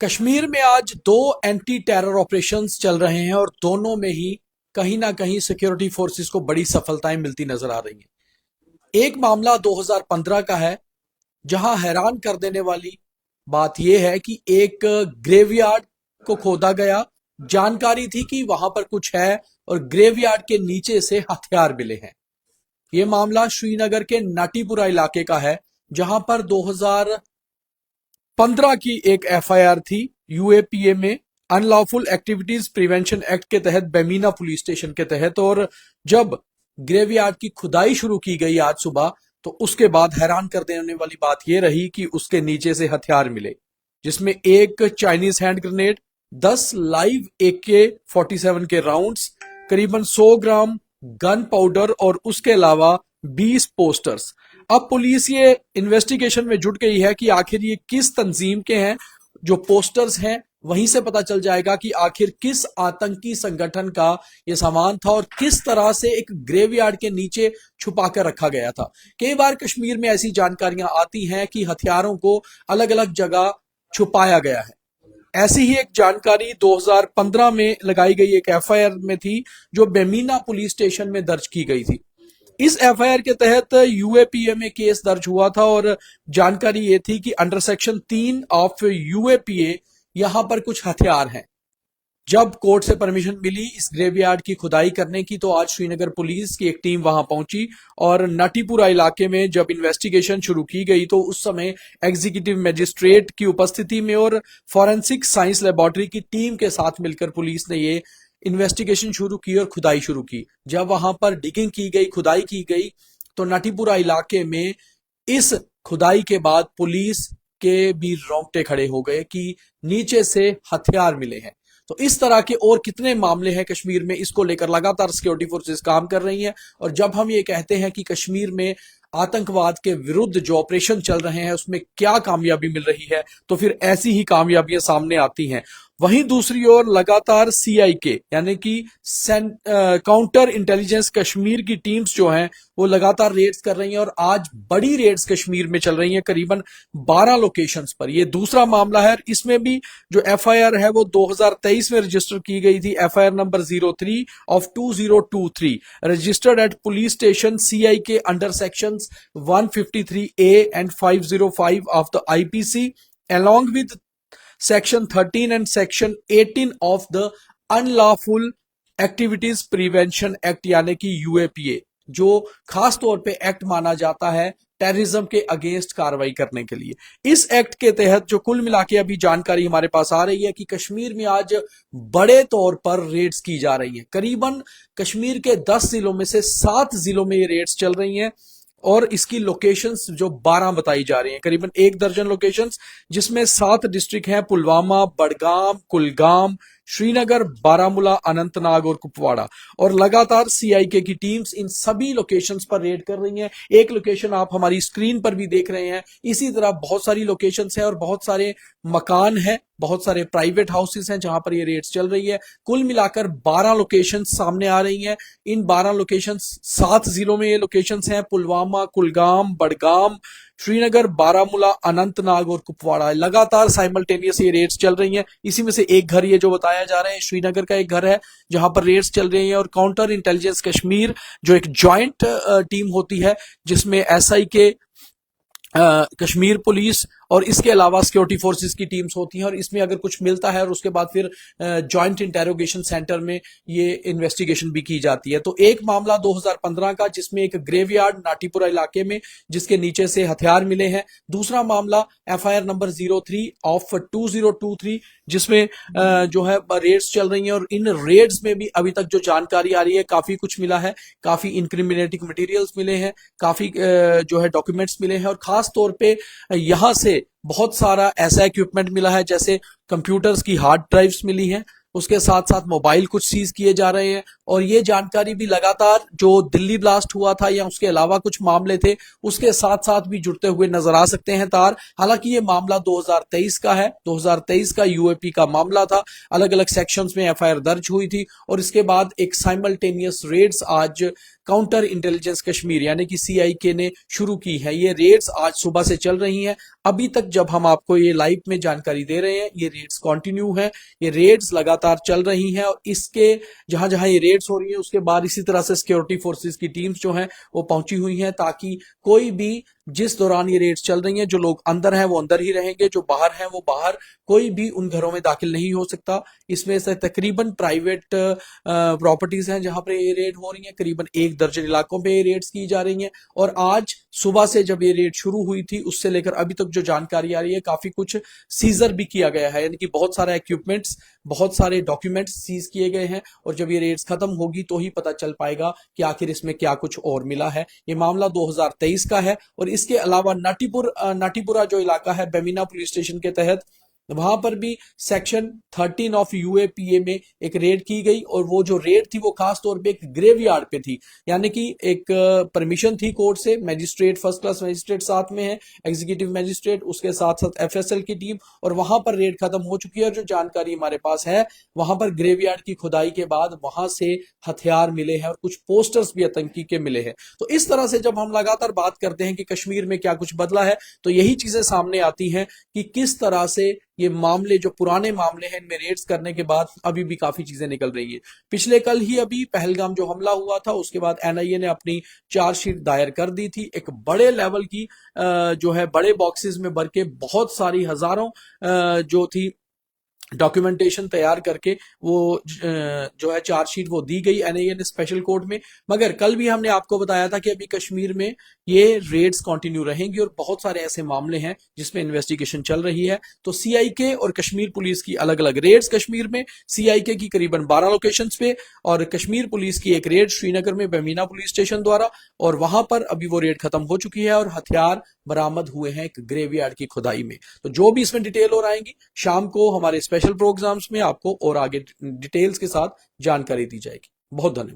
कश्मीर में आज दो एंटी टेरर ऑपरेशंस चल रहे हैं और दोनों में ही कहीं ना कहीं सिक्योरिटी फोर्सेस को बड़ी सफलताएं मिलती नजर आ रही हैं। एक मामला 2015 का है, जहां हैरान कर देने वाली बात यह है कि एक ग्रेवयार्ड को खोदा गया। जानकारी थी कि वहां पर कुछ है और ग्रेवयार्ड के नीचे से हथियार मिले हैं। यह मामला श्रीनगर के नाटीपुरा इलाके का है, जहां पर 2015 की एक एफआईआर थी यूएपीए में, अनलॉफुल एक्टिविटीज प्रिवेंशन एक्ट के तहत, बेमीना पुलिस स्टेशन के तहत। और जब ग्रेवयार्ड की खुदाई शुरू की गई आज सुबह, तो उसके बाद हैरान कर देने वाली बात यह रही कि उसके नीचे से हथियार मिले, जिसमें एक Chinese hand grenade, 10 live AK-47 के राउंड्स, करीबन 100 ग्राम गन पाउडर और उसके अलावा 20 पोस्टर्स। अब पुलिस ये इन्वेस्टिगेशन में जुट गई है कि आखिर ये किस तंजीम के हैं। जो पोस्टर्स हैं वहीं से पता चल जाएगा कि आखिर किस आतंकी संगठन का ये सामान था और किस तरह से एक ग्रेवयार्ड के नीचे छुपा कर रखा गया था। कई बार कश्मीर में ऐसी जानकारियां आती हैं कि हथियारों को अलग अलग जगह छुपाया गया है। ऐसी ही एक जानकारी 2015 में लगाई गई एक एफआईआर में थी, जो बेमीना पुलिस स्टेशन में दर्ज की गई थी। इस एफआईआर के तहत यूएपीए में केस दर्ज हुआ था और जानकारी ये थी कि अंडर सेक्शन 3 ऑफ यूएपीए यहां पर कुछ हथियार हैं। जब कोर्ट से परमिशन मिली इस ग्रेवयार्ड की खुदाई करने की, तो आज श्रीनगर पुलिस की एक टीम वहां पहुंची और नाटीपुरा इलाके में जब इन्वेस्टिगेशन शुरू की गई, तो उस समय एग्जीक्यूटिव मजिस्ट्रेट की उपस्थिति में और फॉरेंसिक साइंस लेबोरेटरी की टीम के साथ मिलकर पुलिस ने ये इन्वेस्टिगेशन शुरू की और खुदाई शुरू की। जब वहां पर डिगिंग की गई, खुदाई की गई, तो नाटीपुरा इलाके में इस खुदाई के बाद पुलिस के भी रोंगटे खड़े हो गए कि नीचे से हथियार मिले हैं। तो इस तरह के और कितने मामले हैं कश्मीर में, इसको लेकर लगातार सिक्योरिटी फोर्सेस काम कर रही हैं। और जब हम ये कहते हैं कि कश्मीर में आतंकवाद के विरुद्ध जो ऑपरेशन चल रहे हैं उसमें क्या कामयाबी मिल रही है, तो फिर ऐसी ही कामयाबियां सामने आती हैं। वहीं दूसरी ओर लगातार CIK यानी कि काउंटर इंटेलिजेंस कश्मीर की टीम्स जो हैं वो लगातार रेड्स कर रही हैं और आज बड़ी रेड्स कश्मीर में चल रही हैं, करीबन 12 लोकेशंस पर। ये दूसरा मामला है। इसमें भी जो एफआईआर है वो 2023 में रजिस्टर की गई थी, FIR number 03 of 2023, registered eight police station CIK under sections 153A and 505 of the IPC along with section 13 and section 18 of the unlawful activities prevention act यानी कि यूएपीए, जो खास तौर पे एक्ट माना जाता है टेररिज्म के अगेंस्ट कार्रवाई करने के लिए। इस एक्ट के तहत जो कुल मिला के अभी जानकारी हमारे पास आ रही है कि कश्मीर में आज बड़े तौर पर रेड्स की जा रही हैं। करीबन कश्मीर के 10 जिलों में से 7 जिलों में ये रेड्स चल रही हैं और इसकी लोकेशंस जो 12 बताई जा रही हैं, करीबन 1 दर्जन लोकेशंस, जिसमें 7 डिस्ट्रिक्ट हैं, पुलवामा, बडगाम, कुलगाम, श्रीनगर, बारामूला, अनंतनाग और कुपवाड़ा। और लगातार CIK की टीम्स इन सभी लोकेशंस पर रेड कर रही हैं। एक लोकेशन आप हमारी स्क्रीन पर भी देख रहे हैं। इसी तरह बहुत सारी लोकेशंस हैं और बहुत सारे मकान हैं, बहुत सारे प्राइवेट हाउसेस हैं जहां पर ये रेड्स चल रही है। कुल मिलाकर 12 लोकेशंस सामने आ रही हैं। इन 12 लोकेशंस 7 जिलों में ये लोकेशंस हैं, पुलवामा, कुलगाम, बडगाम, श्रीनगर, बारामूला, अनंतनाग और कुपवाड़ा। लगातार साइमल्टेनियस ये रेड्स चल रही हैं। इसी में से एक घर ये जो बताया जा रहा है श्रीनगर का एक घर है जहां पर रेड्स चल रही हैं। और काउंटर इंटेलिजेंस कश्मीर जो एक जॉइंट टीम होती है, जिसमें SIK, कश्मीर पुलिस और इसके अलावा सिक्योरिटी फोर्सेस की टीम्स होती हैं, और इसमें अगर कुछ मिलता है और उसके बाद फिर जॉइंट इंटेरोगेशन सेंटर में ये इन्वेस्टिगेशन भी की जाती है। तो एक मामला 2015 का, जिसमें एक ग्रेवयार्ड नाटीपुरा इलाके में जिसके नीचे से हथियार मिले हैं। दूसरा मामला एफआईआर नंबर 03 ऑफ 2023, जिसमें जो है रेड्स चल रही हैं। और इन रेड्स में भी अभी तक जो जानकारी आ रही है, काफी कुछ मिला है, काफी इंक्रिमिनेटिंग मटेरियल्स मिले हैं, काफी जो है डॉक्यूमेंट्स मिले हैं, और खास तौर पे यहां से बहुत सारा ऐसा इक्विपमेंट मिला है, जैसे कंप्यूटर्स की हार्ड ड्राइव्स मिली हैं, उसके साथ साथ मोबाइल कुछ सीज किए जा रहे हैं, और ये जानकारी भी लगातार जो दिल्ली ब्लास्ट हुआ था या उसके अलावा कुछ मामले थे उसके साथ साथ भी जुड़ते हुए नजर आ सकते हैं तार। हालांकि ये मामला 2023 का है, 2023 का यूएपी का मामला था, अलग अलग सेक्शंस में एफआईआर दर्ज हुई थी और इसके बाद एक साइमल्टेनियस रेड्स आज काउंटर इंटेलिजेंस कश्मीर यानी कि सीआईके ने शुरू की है। ये रेड्स आज सुबह से चल रही हैं। अभी तक जब हम आपको ये लाइव में जानकारी दे रहे हैं ये रेड्स कंटिन्यू है, ये रेड्स लगातार चल रही हैं और इसके जहां जहां ये रेड्स हो रही है उसके बाद इसी तरह से सिक्योरिटी फोर्सेस की टीम्स जो हैं वो पहुंची हुई हैं ताकि कोई भी जिस दौरान ये रेड्स चल रही हैं जो लोग अंदर हैं वो अंदर ही रहेंगे, जो बाहर हैं वो बाहर, कोई भी उन घरों में दाखिल नहीं हो सकता। इसमें से तकरीबन प्राइवेट प्रॉपर्टीज हैं जहां पर ये रेड हो रही हैं, करीबन 1 दर्जन इलाकों पे ये रेड्स की जा रही हैं और आज सुबह से जब ये रेड शुरू हुई थी उससे लेकर अभी तक जो जानकारी आ रही है काफी कुछ सीजर भी किया गया है, यानी कि बहुत सारे इक्विपमेंट्स, बहुत सारे डॉक्यूमेंट्स सीज किए गए हैं और जब ये रेड्स खत्म होगी तो ही पता चल पाएगा कि आखिर इसमें क्या कुछ और मिला है। ये मामला 2023 का है और इसके अलावा नाटीपुरा जो इलाका है बेमीना पुलिस स्टेशन के तहत, वहां पर भी सेक्शन 13 ऑफ यूएपीए में एक रेड की गई और वो जो रेड थी वो खास तौर पे एक ग्रेवयार्ड पे थी, यानी कि एक परमिशन थी कोर्ट से, मैजिस्ट्रेट, फर्स्ट क्लास मैजिस्ट्रेट साथ में है, एग्जीक्यूटिव मैजिस्ट्रेट, उसके साथ साथ एफएसएल की टीम, और वहां पर रेड खत्म हो चुकी है और जो जानकारी हमारे पास है वहां पर ग्रेवयार्ड की खुदाई के बाद वहां से हथियार मिले हैं और कुछ पोस्टर्स भी आतंकी के मिले हैं। तो इस तरह से जब हम लगातार बात करते हैं कि कश्मीर में क्या कुछ बदला है तो यही चीजें सामने आती हैं कि किस तरह से ये मामले, जो पुराने मामले हैं, इनमें रेड्स करने के बाद अभी भी काफी चीजें निकल रही है। पिछले कल ही अभी पहलगाम जो हमला हुआ था उसके बाद एनआईए ने अपनी चार्जशीट दायर कर दी थी, एक बड़े लेवल की जो है बड़े बॉक्सेस में भर के बहुत सारी हजारों जो थी डॉक्यूमेंटेशन तैयार करके वो जो है चार्जशीट वो दी गई एनआईए ने स्पेशल कोर्ट में। मगर कल भी हमने आपको बताया था कि अभी कश्मीर में ये रेड्स कंटिन्यू रहेंगी और बहुत सारे ऐसे मामले हैं जिसमें इन्वेस्टिगेशन चल रही है। तो सीआईके और कश्मीर पुलिस की अलग अलग रेड्स कश्मीर में, सीआईके की करीबन 12 लोकेशंस पे और कश्मीर पुलिस की एक रेड श्रीनगर में बेमीना पुलिस स्टेशन द्वारा, और वहां पर अभी वो रेड खत्म हो चुकी है और हथियार बरामद हुए हैं एक ग्रेवयार्ड की खुदाई में। तो जो भी इसमें डिटेल और आएंगी शाम को हमारे स्पेशल प्रोग्राम्स में आपको और आगे डिटेल्स के साथ जानकारी दी जाएगी। बहुत धन्यवाद।